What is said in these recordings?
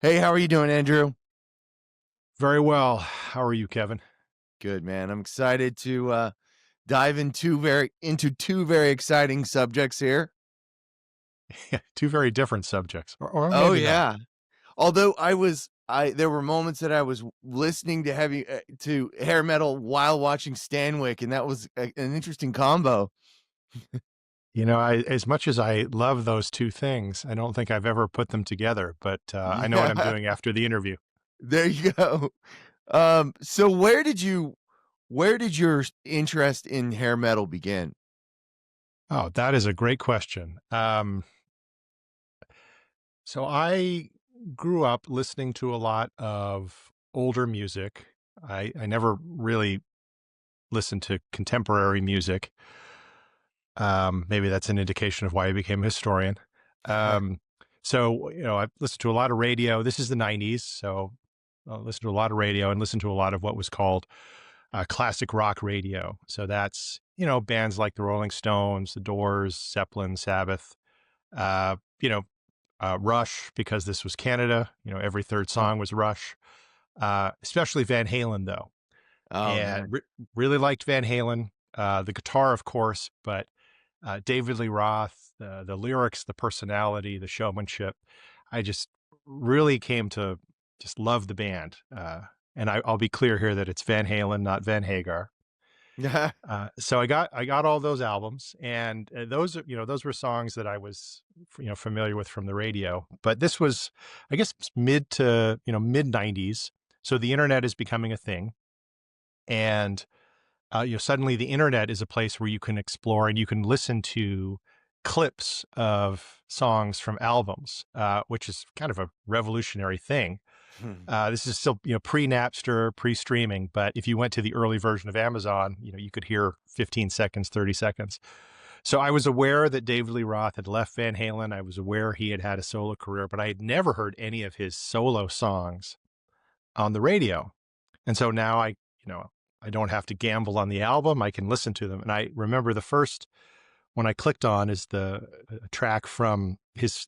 Hey, how are you doing, Andrew? Very well. How are you, Kevin? Good, man. I'm excited to dive into two very exciting subjects here. Yeah, two very different subjects, or Oh maybe not. yeah. Although I there were moments that I was listening to heavy to hair metal while watching Stanwyck, and that was an interesting combo. As much as I love those two things, I don't think I've ever put them together, but I know what I'm Yeah, doing after the interview. there you go. So where did your interest in hair metal begin? Oh, that is a great question. So I grew up listening to a lot of older music. I never really listened to contemporary music. Maybe that's an indication of why I became a historian. Um, I listened to a lot of radio. This is the 90s. So I listened to a lot of radio and listened to a lot of what was called classic rock radio. So that's, bands like the Rolling Stones, the Doors, Zeppelin, Sabbath, uh, you know, Rush, because this was Canada. Every third song was Rush, especially Van Halen, though. Oh And man. really liked Van Halen, the guitar, of course, but David Lee Roth, the lyrics, the personality, the showmanship. I just really came to just love the band. And I'll be clear here that it's Van Halen, not Van Hagar. So I got all those albums, and those were songs that I was familiar with from the radio. But this was, I guess, mid 90s. So the internet is becoming a thing, and suddenly the internet is a place where you can explore and you can listen to clips of songs from albums, which is kind of a revolutionary thing. This is still, pre-Napster, pre-streaming, but if you went to the early version of Amazon, you could hear 15 seconds, 30 seconds. So I was aware that David Lee Roth had left Van Halen. I was aware he had had a solo career, but I had never heard any of his solo songs on the radio. And so now I don't have to gamble on the album. I can listen to them. And I remember the first one I clicked on is the track from his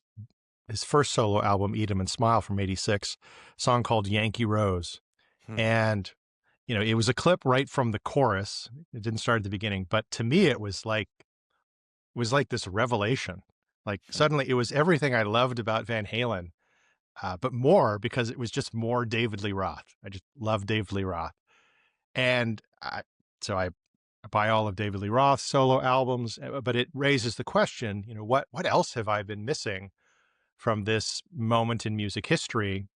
first solo album, Eat 'Em and Smile from '86, song called Yankee Rose. And, it was a clip right from the chorus. It didn't start at the beginning, but to me, it was like this revelation. Like suddenly it was everything I loved about Van Halen, but more because it was just more David Lee Roth. I just love David Lee Roth. And so I buy all of David Lee Roth's solo albums, but it raises the question, what else have I been missing from this moment in music history?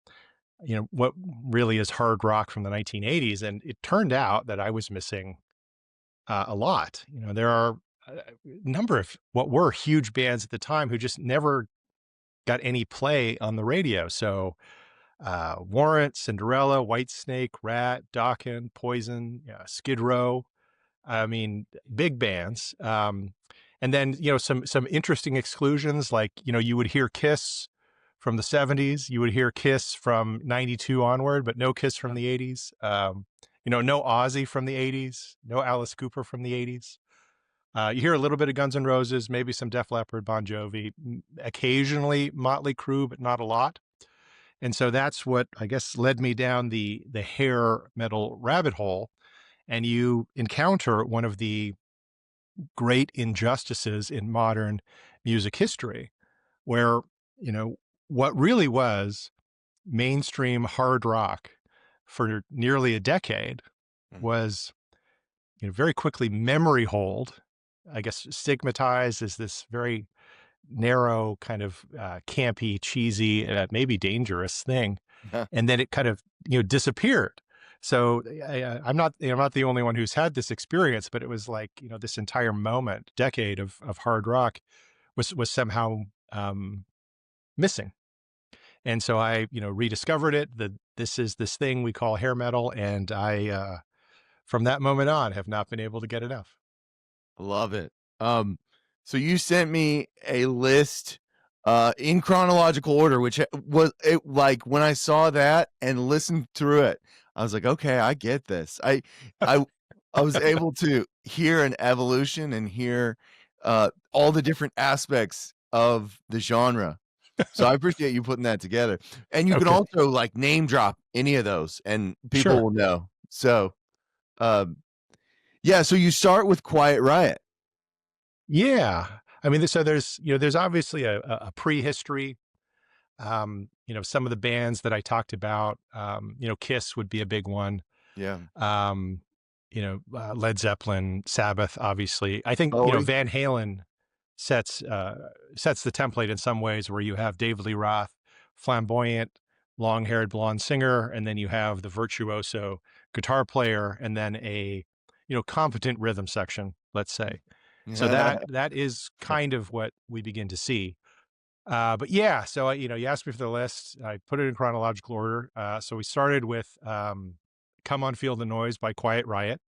What really is hard rock from the 1980s? And it turned out that I was missing a lot. There are a number of what were huge bands at the time who just never got any play on the radio. So Warrant, Cinderella, Whitesnake, Rat, Dokken, Poison, Skid Row. I mean, big bands. And then, some interesting exclusions, like, you would hear Kiss from the 70s, you would hear Kiss from 92 onward, but no Kiss from the 80s. No Ozzy from the 80s, no Alice Cooper from the 80s. You hear a little bit of Guns N' Roses, maybe some Def Leppard, Bon Jovi, occasionally Motley Crue, but not a lot. And so that's what I guess led me down the hair metal rabbit hole. And you encounter one of the great injustices in modern music history, where, you know, what really was mainstream hard rock for nearly a decade was, very quickly memory hold, I guess, stigmatized as this very narrow kind of campy, cheesy, maybe dangerous thing. And then it kind of, disappeared. So I'm not the only one who's had this experience, but it was like, this entire decade of hard rock was somehow missing. And so I, rediscovered it. This is this thing we call hair metal, and I, from that moment on, have not been able to get enough. Love it. So you sent me a list in chronological order, which was it, like when I saw that and listened through it, I was like, okay, I get this. I I was able to hear an evolution and hear all the different aspects of the genre. So I appreciate you putting that together. And you can Okay. also like name drop any of those and people Sure. will know. So, um, yeah, so you start with Quiet Riot. Yeah. I mean, so there's obviously a prehistory. Some of the bands that I talked about, Kiss would be a big one. Yeah. Um, Led Zeppelin, Sabbath, obviously. I think, Bowie. Van Halen sets sets the template in some ways where you have David Lee Roth, flamboyant, long-haired blonde singer, and then you have the virtuoso guitar player, and then a competent rhythm section, let's say. So that is kind of what we begin to see. But yeah, so you asked me for the list. I put it in chronological order. So we started with "Come On Feel the Noise" by Quiet Riot.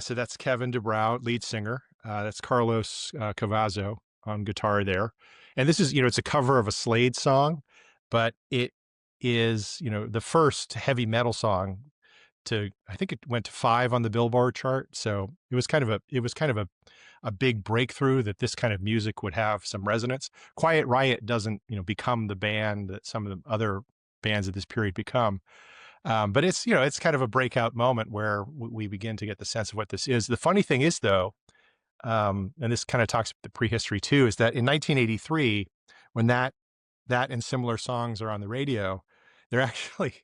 So that's Kevin DuBrow, lead singer. That's Carlos Cavazo on guitar there. And this is, it's a cover of a Slade song, but it is, the first heavy metal song to, I think it went to 5 on the Billboard chart. So it was kind of a big breakthrough that this kind of music would have some resonance. Quiet Riot doesn't, become the band that some of the other bands of this period become. But it's kind of a breakout moment where we begin to get the sense of what this is. The funny thing is, though, and this kind of talks about the prehistory too, is that in 1983, when that and similar songs are on the radio, they're actually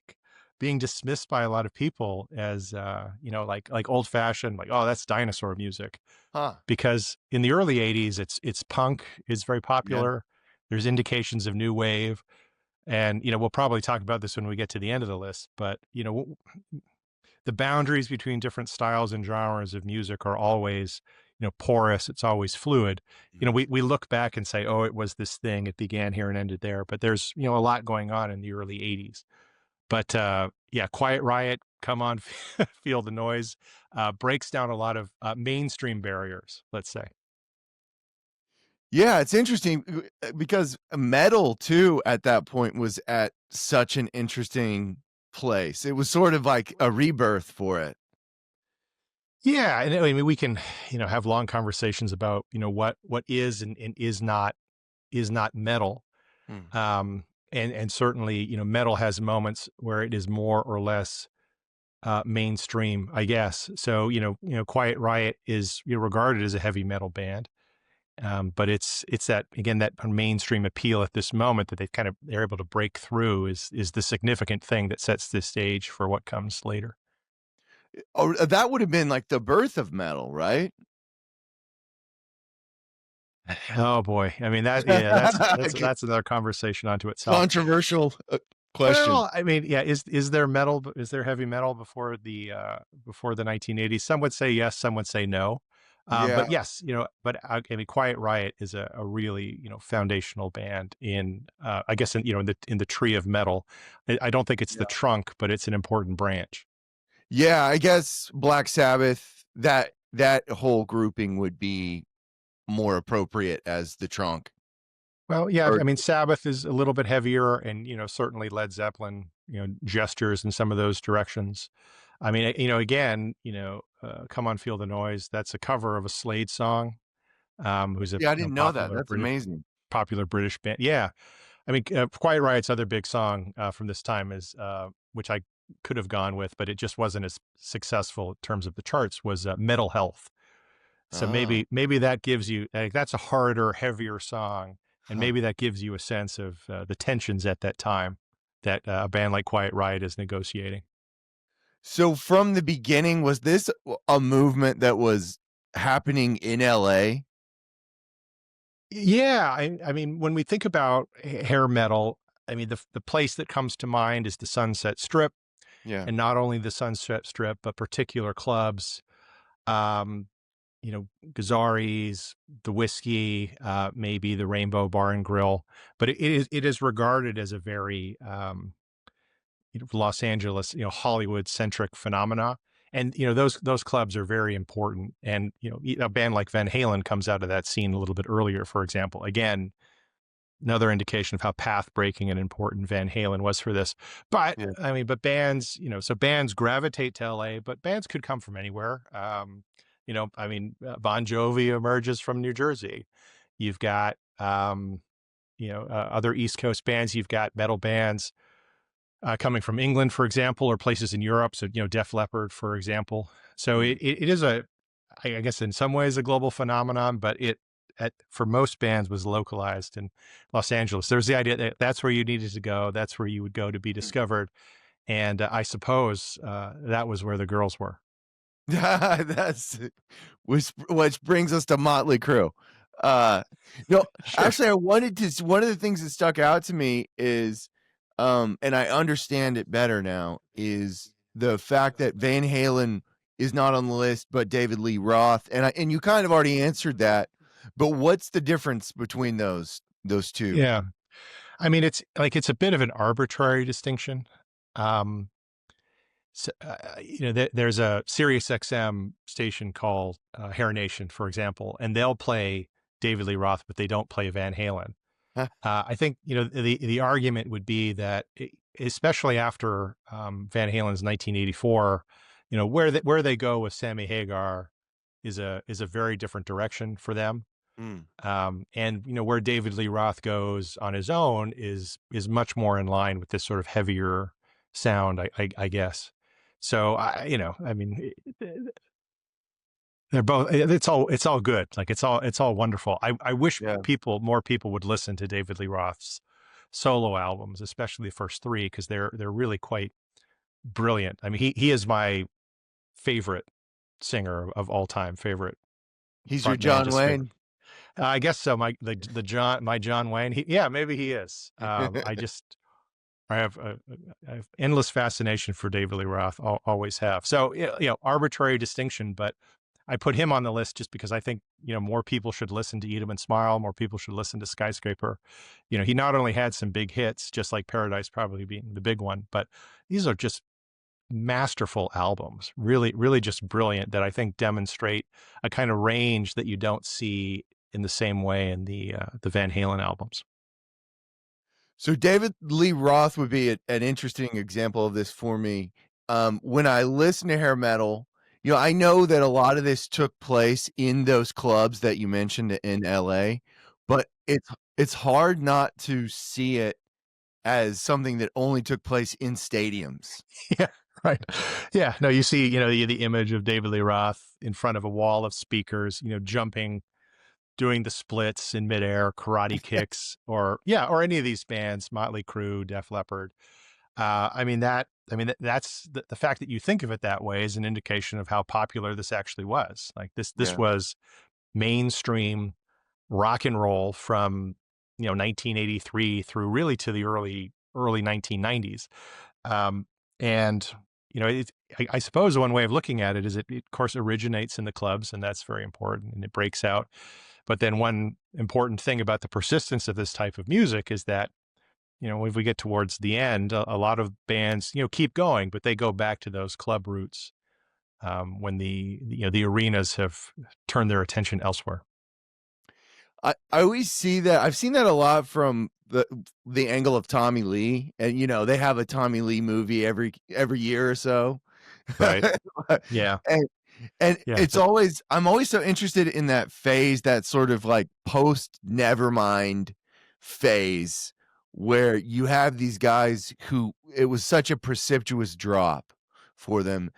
being dismissed by a lot of people as like old fashioned, like, oh, that's dinosaur music. Huh. Because in the early 80s, it's punk is very Yeah. popular. There's indications of new wave. And, we'll probably talk about this when we get to the end of the list, but, the boundaries between different styles and genres of music are always, porous. It's always fluid. We look back and say, oh, it was this thing. It began here and ended there. But there's, a lot going on in the early 80s. But yeah, Quiet Riot, Come On, Feel the Noise, breaks down a lot of mainstream barriers, let's say. Yeah, it's interesting because metal too at that point was at such an interesting place. It was sort of like a rebirth for it. Yeah, and I mean we can, have long conversations about, what is and is not metal. Hmm. And certainly, metal has moments where it is more or less mainstream, I guess. So, Quiet Riot is regarded as a heavy metal band. But it's that again that mainstream appeal at this moment that they're able to break through is the significant thing that sets the stage for what comes later. Oh, that would have been like the birth of metal, right? Oh boy, I mean that's another conversation unto itself. Controversial question. Well, I mean, yeah, is there metal? Is there heavy metal before the 1980s? Some would say yes, some would say no. Yeah. But yes, but I mean, Quiet Riot is a really foundational band in I guess in the tree of metal. I don't think it's the Yeah. trunk, but it's an important branch. Yeah, I guess Black Sabbath, that whole grouping would be more appropriate as the trunk. Well, yeah, Or I mean, Sabbath is a little bit heavier, and certainly Led Zeppelin, gestures in some of those directions. I mean, again, "Come On Feel the Noise." That's a cover of a Slade song. Who's a yeah, I didn't know that. popular That's British amazing. band. Yeah, I mean, Quiet Riot's other big song from this time is which I could have gone with, but it just wasn't as successful in terms of the charts. Was "Mental Health." So Oh. maybe that gives you like that's a harder, heavier song, and Huh. maybe that gives you a sense of the tensions at that time that a band like Quiet Riot is negotiating. So from the beginning, was this a movement that was happening in LA? Yeah, I mean, when we think about hair metal, I mean, the place that comes to mind is the Sunset Strip, Yeah. and not only the Sunset Strip, but particular clubs, um, Gazzari's, the Whiskey, maybe the Rainbow Bar and Grill, but it is regarded as a very Los Angeles, Hollywood centric phenomena. And those clubs are very important. And a band like Van Halen comes out of that scene a little bit earlier, for example. Again, another indication of how path breaking and important Van Halen was for this. But Yeah. I mean, but bands, so bands gravitate to LA, but bands could come from anywhere. I mean, Bon Jovi emerges from New Jersey. You've got other East Coast bands. You've got metal bands coming from England, for example, or places in Europe. So, Def Leppard, for example. So Mm. it is I guess in some ways a global phenomenon, but for most bands was localized in Los Angeles. There's the idea that that's where you needed to go. That's where you would go to be discovered. And I suppose that was where the girls were. That's which brings us to Motley Crue. Uh, no, Sure. actually, I wanted to. One of the things that stuck out to me is, and I understand it better now, is the fact that Van Halen is not on the list, but David Lee Roth, and you kind of already answered that. But what's the difference between those two? Yeah. I mean, it's a bit of an arbitrary distinction. Um, So, there's a Sirius XM station called Hair Nation, for example, and they'll play David Lee Roth, but they don't play Van Halen. Huh? I think the argument would be that, especially after Van Halen's 1984, where they go with Sammy Hagar is a very different direction for them. Mm. And where David Lee Roth goes on his own is much more in line with this sort of heavier sound, I guess. So I mean, they're both. It's all good. Like it's all wonderful. I wish Yeah. more people would listen to David Lee Roth's solo albums, especially the first three, because they're really quite brilliant. I mean, he is my favorite singer of all time. Favorite He's your frontman, John just favorite. Wayne. I guess so. My John Wayne. Maybe he is. I have endless fascination for David Lee Roth. Always have. So arbitrary distinction, but I put him on the list just because I think more people should listen to Eat 'Em and Smile. More people should listen to Skyscraper. He not only had some big hits, just like Paradise probably being the big one, but these are just masterful albums. Really, really just brilliant, that I think demonstrate a kind of range that you don't see in the same way in the Van Halen albums. So David Lee Roth would be an interesting example of this for me. When I listen to hair metal, I know that a lot of this took place in those clubs that you mentioned in LA, but it's hard not to see it as something that only took place in stadiums. Yeah, right. Yeah, no, you see, the image of David Lee Roth in front of a wall of speakers, jumping, doing the splits in midair, karate kicks, or any of these bands, Motley Crue, Def Leppard. That's the fact that you think of it that way is an indication of how popular this actually was. Like this Yeah. was mainstream rock and roll from 1983 through really to the early 1990s. And I suppose one way of looking at it is it of course originates in the clubs, and that's very important, and it breaks out. But then one important thing about the persistence of this type of music is that if we get towards the end, a lot of bands keep going, but they go back to those club roots when the arenas have turned their attention elsewhere. I always see that. I've seen that a lot from the angle of Tommy Lee, and they have a Tommy Lee movie every year or so. Right. Yeah. And Yeah. I'm always so interested in that phase, that sort of like post Nevermind phase, where you have these guys who it was such a precipitous drop for them,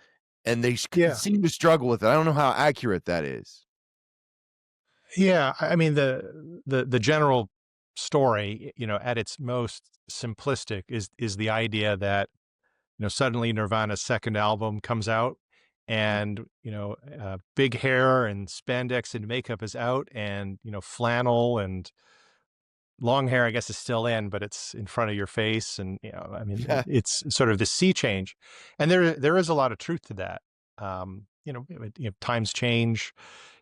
and they Yeah. seem to struggle with it. I don't know how accurate that is. Yeah. I mean, the general story, at its most simplistic is the idea that, suddenly Nirvana's second album comes out, and, big hair and spandex and makeup is out, and, flannel and long hair, I guess, is still in, but it's in front of your face. And, it's sort of the sea change. And there is a lot of truth to that. Times change,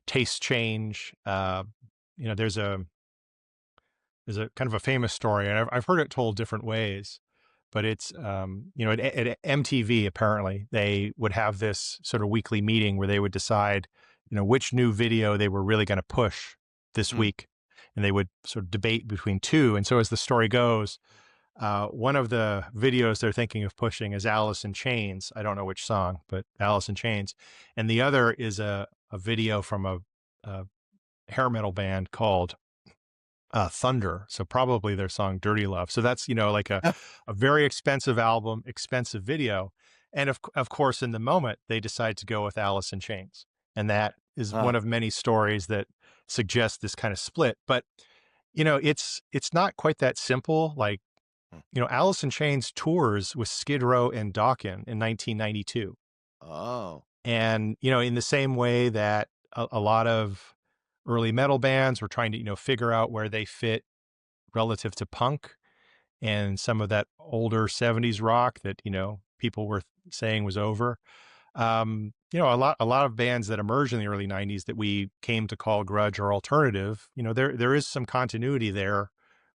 tastes change. There's a kind of a famous story, and I've heard it told different ways, but it's, at MTV, apparently, they would have this sort of weekly meeting where they would decide, which new video they were really going to push this week. And they would sort of debate between two. And so as the story goes, one of the videos they're thinking of pushing is Alice in Chains. I don't know which song, but Alice in Chains. And the other is a video from a hair metal band called Thunder. So probably their song Dirty Love. So that's, like a very expensive album, expensive video. And of course, in the moment, they decide to go with Alice in Chains. And that is one Huh. of many stories that suggest this kind of split. But, it's not quite that simple. Like, Alice in Chains tours with Skid Row and Dokken in 1992. Oh. And, in the same way that a lot of early metal bands were trying to, figure out where they fit relative to punk and some of that older 70s rock that, people were saying was over. A lot of bands that emerged in the early 90s that we came to call grudge or alternative, there is some continuity there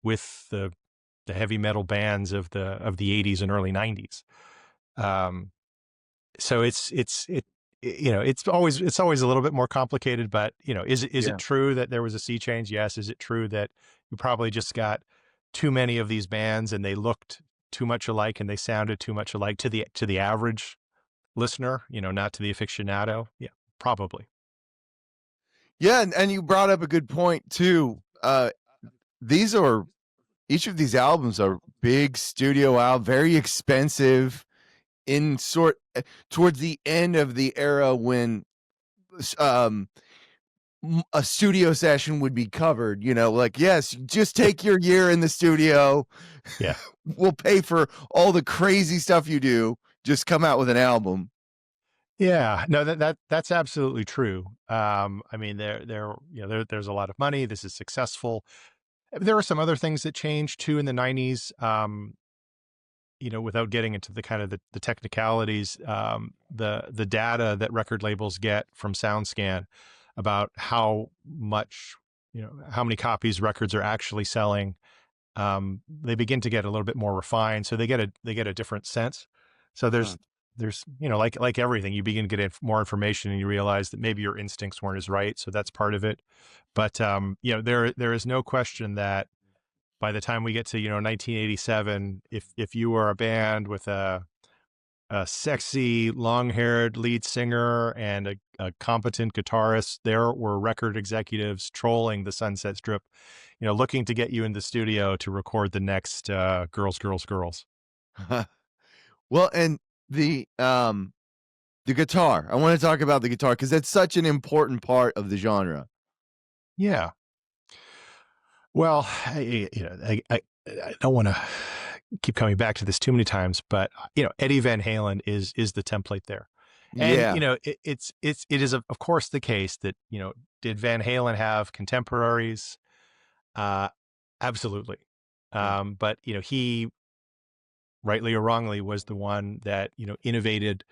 with the heavy metal bands of the 80s and early 90s. Um, so it's always a little bit more complicated, but is it Yeah. true that there was a sea change? Yes. Is it true that you probably just got too many of these bands and they looked too much alike and they sounded too much alike to the average listener, not to the aficionado? Yeah, probably. Yeah, and you brought up a good point too. These are each of these albums are big studio album, very expensive in towards the end of the era when um a studio session would be covered, like, yes, just take your year in the studio. Yeah. We'll pay for all the crazy stuff you do. Just come out with an album. Yeah, no, that's absolutely true. I mean, there's a lot of money. This is successful. There are some other things that changed too in the 90s. Without getting into the kind of the technicalities, the data that record labels get from SoundScan about how much, how many copies records are actually selling, they begin to get a little bit more refined. So they get a different sense. So Huh. there's like everything, you begin to get more information and you realize that maybe your instincts weren't as right. So that's part of it. But there is no question that by the time we get to 1987, if you were a band with a sexy long-haired lead singer and a competent guitarist, there were record executives trolling the Sunset Strip, looking to get you in the studio to record the next Girls, Girls, Girls. Well, and the guitar. I want to talk about the guitar because that's such an important part of the genre. Yeah. Well, I don't want to keep coming back to this too many times, but Eddie Van Halen is the template there. And Yeah. it is of course the case that did Van Halen have contemporaries? Uh, Absolutely. Yeah. But he, rightly or wrongly, was the one that innovated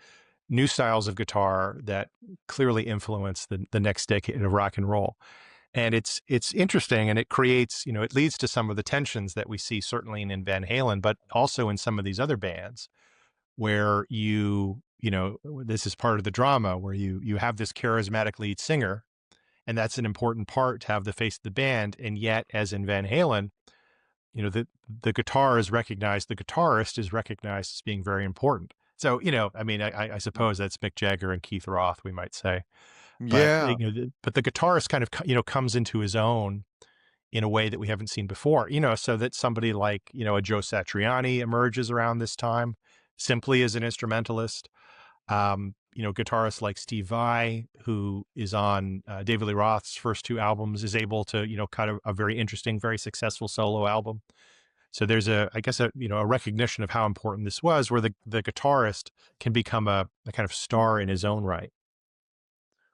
new styles of guitar that clearly influenced the next decade of rock and roll. And it's interesting, and it creates, it leads to some of the tensions that we see certainly in Van Halen, but also in some of these other bands where this is part of the drama, where you have this charismatic lead singer, and that's an important part to have the face of the band. And yet, as in Van Halen, the guitar is recognized, the guitarist is recognized as being very important. So, I mean, I suppose that's Mick Jagger and Keith Roth, we might say. But Yeah. but the guitarist kind of comes into his own in a way that we haven't seen before. So that somebody like a Joe Satriani emerges around this time, simply as an instrumentalist. Guitarists like Steve Vai, who is on David Lee Roth's first two albums, is able to cut a very interesting, very successful solo album. So there's I guess a recognition of how important this was, where the guitarist can become a kind of star in his own right.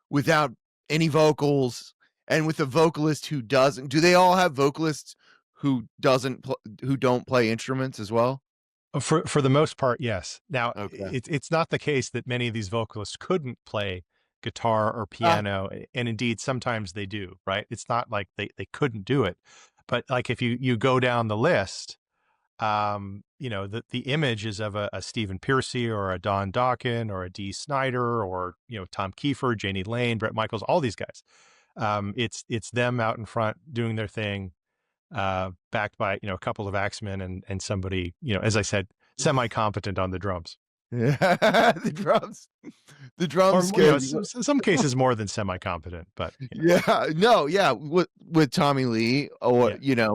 Without any vocals, and with a vocalist who doesn't. Do they all have vocalists who don't play instruments as well? For the most part, yes. Now, Okay. it's not the case that many of these vocalists couldn't play guitar or Ah, piano, and indeed sometimes they do, right? It's not like they couldn't do it, but like if you go down the list, the image is of a Stephen Pearcy or a Don Dokken or a Dee Snider or Tom Kiefer, Janie Lane, Bret Michaels, all these guys. It's them out in front doing their thing, backed by a couple of axemen and somebody, as I said, semi-competent on the drums. Yeah, the drums Or you scare know, me. some cases more than semi-competent, but Yeah, no, yeah, with Tommy Lee, or yeah.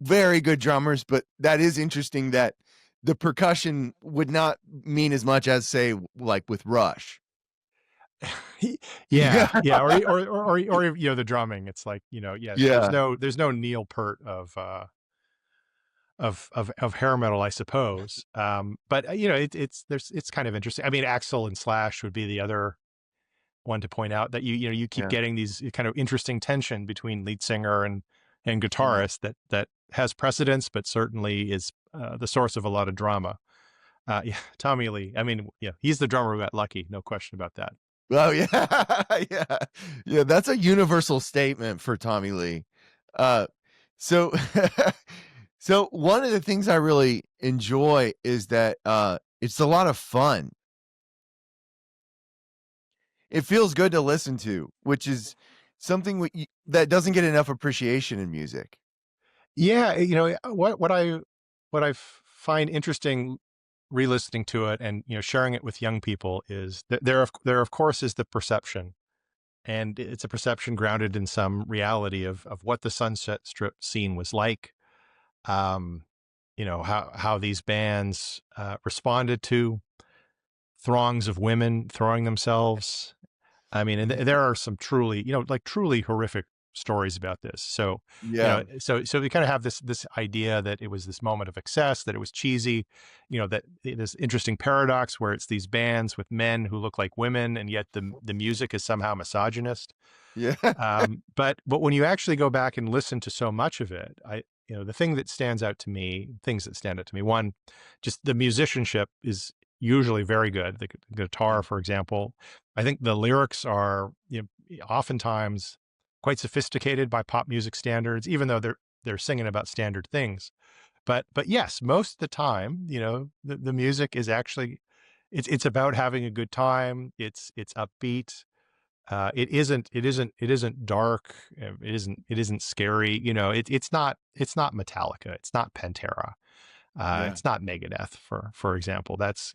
very good drummers, but that is interesting that the percussion would not mean as much as, say, like with Rush. Yeah, Yeah, yeah, or the drumming. It's like, yeah, yeah, there's no Neil Peart of hair metal, I suppose. But it's kind of interesting. I mean, Axl and Slash would be the other one to point out, that you keep yeah, getting these kind of interesting tension between lead singer and mm, guitarist that has precedence, but certainly is the source of a lot of drama. Yeah, Tommy Lee. I mean, yeah, he's the drummer who got lucky, no question about that. oh, yeah, yeah, yeah, that's a universal statement for Tommy Lee. Uh, so so one of the things I really enjoy is that, it's a lot of fun. It feels good to listen to, which is something that doesn't get enough appreciation in music. Yeah, what I find interesting re-listening to it and sharing it with young people is that there of course is the perception, and it's a perception grounded in some reality of what the Sunset Strip scene was like. Um, how these bands responded to throngs of women throwing themselves. I mean, and there are some truly, like truly horrific stories about this. So, Yeah, so we kind of have this idea that it was this moment of excess, that it was cheesy, that this interesting paradox where it's these bands with men who look like women, and yet the music is somehow misogynist. yeah, But when you actually go back and listen to so much of it, the things that stand out to me, one, just the musicianship is usually very good. The guitar, for example, I think the lyrics are, oftentimes quite sophisticated by pop music standards, even though they're singing about standard things. But yes, most of the time, the music is actually, it's about having a good time. It's upbeat. It isn't dark. It isn't scary. It's not Metallica. It's not Pantera. yeah. It's not Megadeth, for example. That's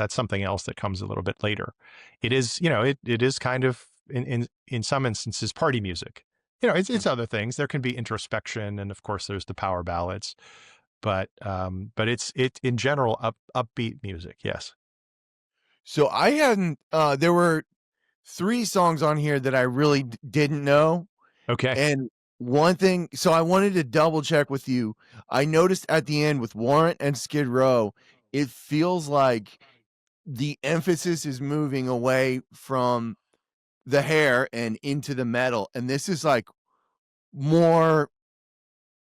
something else that comes a little bit later. It is, it is kind of in some instances party music. It's other things. There can be introspection, and of course there's the power ballads, but it's in general upbeat music. Yes. So I hadn't. There were 3 songs on here that I really didn't know, Okay. and one thing. So I wanted to double check with you. I noticed at the end with Warrant and Skid Row, it feels like the emphasis is moving away from the hair and into the metal, and this is like more.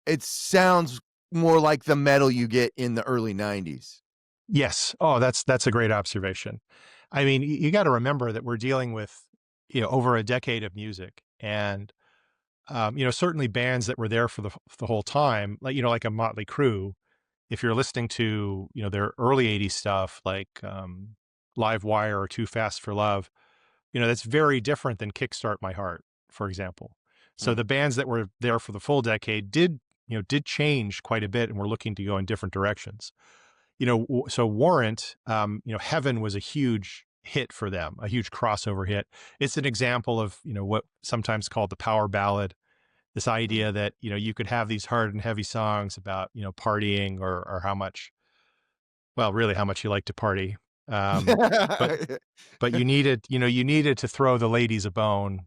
It sounds more like the metal you get in the early '90s. Yes. Oh, that's a great observation. I mean, you got to remember that we're dealing with, over a decade of music, and certainly bands that were there for the whole time, like a Motley Crue. If you're listening to, their early '80s stuff, like Live Wire or Too Fast for Love, that's very different than Kickstart My Heart, for example. So Mm. the bands that were there for the full decade did change quite a bit, and were looking to go in different directions. So Warrant, Heaven was a huge hit for them, a huge crossover hit. It's an example of, what sometimes called the power ballad, this Mm. idea that, you could have these hard and heavy songs about, partying, or how much, well, really how much you like to party. Um, but, but you needed to throw the ladies a bone,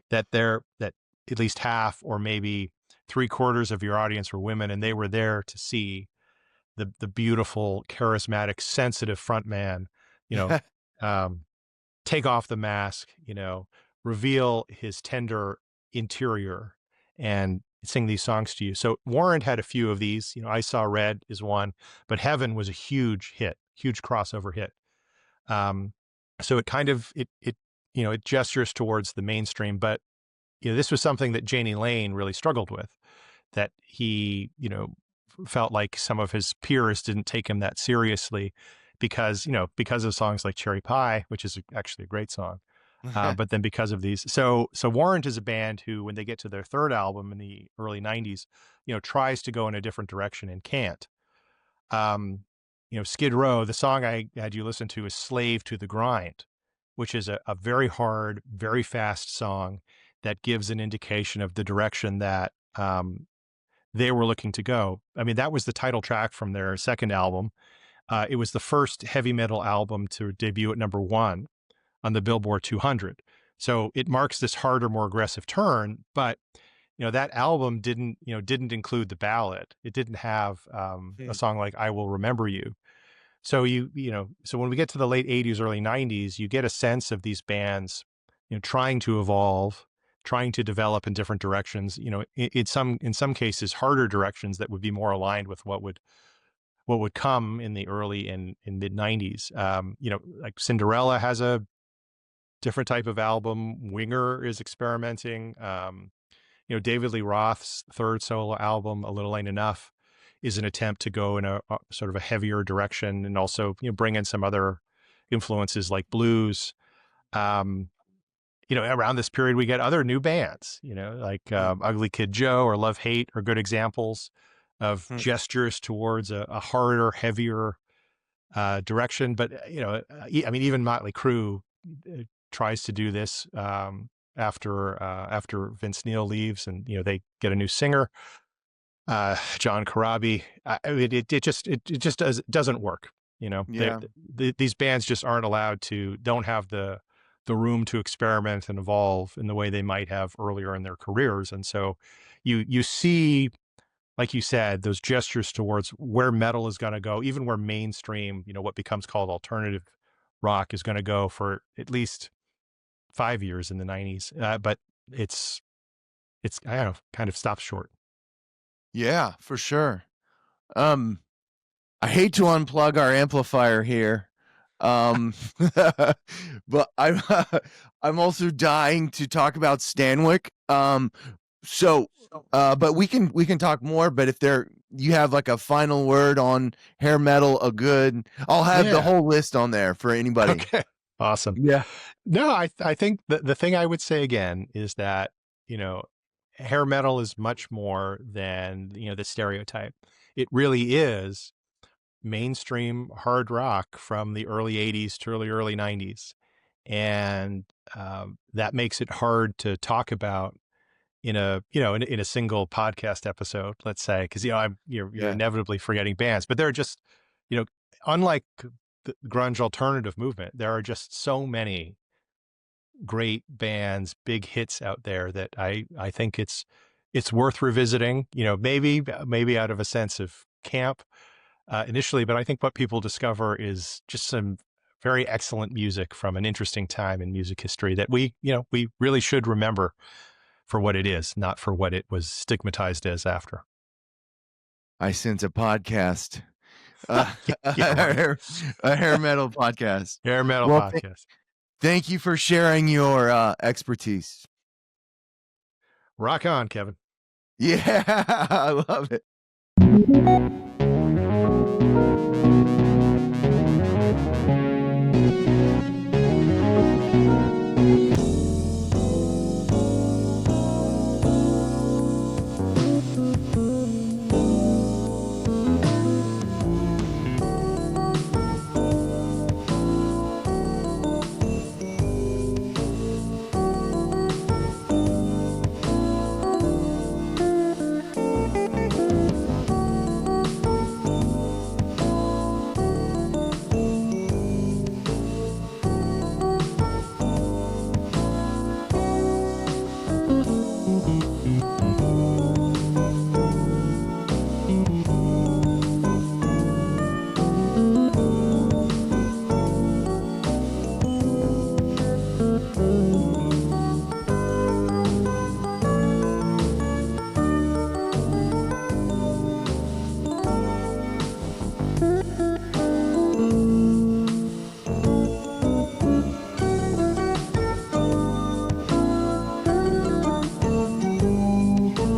that at least half, or maybe three-quarters of your audience were women, and they were there to see the beautiful, charismatic, sensitive front man, you know, um, take off the mask, reveal his tender interior, and sing these songs to you. So Warrant had a few of these. I Saw Red is one, but Heaven was a huge hit, huge crossover hit. Um, so it kind of it gestures towards the mainstream, but this was something that Janie Lane really struggled with, that he, felt like some of his peers didn't take him that seriously because of songs like Cherry Pie, which is actually a great song. But then because of these, so Warrant is a band who, when they get to their third album in the early '90s, tries to go in a different direction and can't. Um, Skid Row, the song I had you listen to is Slave to the Grind, which is a very hard, very fast song that gives an indication of the direction that they were looking to go. I mean, that was the title track from their second album. It was the first heavy metal album to debut at #1 on the Billboard 200. So it marks this harder, more aggressive turn. But that album didn't include the ballad. It didn't have a song like "I Will Remember You." So so when we get to the late '80s, early '90s, you get a sense of these bands, trying to evolve, trying to develop in different directions. In some cases, harder directions that would be more aligned with what would come in the early and mid '90s. Like Cinderella has a different type of album. Winger is experimenting. David Lee Roth's third solo album, A Little Ain't Enough, is an attempt to go in a sort of a heavier direction and also, bring in some other influences like blues. Around this period, we get other new bands, like Ugly Kid Joe or Love Hate are good examples of gestures towards a harder, heavier direction. But, even Motley Crue tries to do this after Vince Neil leaves, and they get a new singer, John Corabi. It just doesn't work. Yeah. These bands just don't have the room to experiment and evolve in the way they might have earlier in their careers. And so you see, like you said, those gestures towards where metal is going to go, even where mainstream, what becomes called alternative rock is going to go for at least 5 years in the '90s. But it's I don't know, kind of stops short. Yeah, for sure. I hate to unplug our amplifier here. But I'm also dying to talk about Stanwyck. But we can talk more, but if you have like a final word on hair metal, I'll have the whole list on there for anybody. Okay. Awesome. Yeah. No, I think the thing I would say again is that, hair metal is much more than, the stereotype. It really is mainstream hard rock from the early '80s to early '90s. And that makes it hard to talk about in a single podcast episode, let's say, because you're inevitably forgetting bands. But they're just, unlike the grunge alternative movement, there are just so many great bands, big hits out there that I think it's worth revisiting. Maybe out of a sense of camp initially, but I think what people discover is just some very excellent music from an interesting time in music history that we really should remember for what it is, not for what it was stigmatized as after. I sense a podcast. Right. A hair metal podcast. Hair metal podcast. Thank you for sharing your expertise. Rock on, Kevin. Yeah, I love it.